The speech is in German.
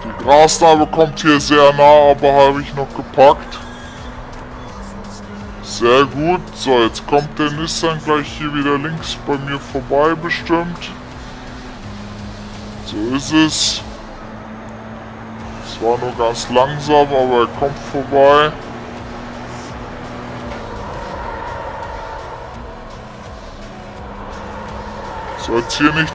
Die Grasnarbe kommt hier sehr nah, aber habe ich noch gepackt. Sehr gut. So, jetzt kommt der Nissan gleich hier wieder links bei mir vorbei bestimmt. So ist es. Es war nur ganz langsam, aber er kommt vorbei. So, jetzt hier nicht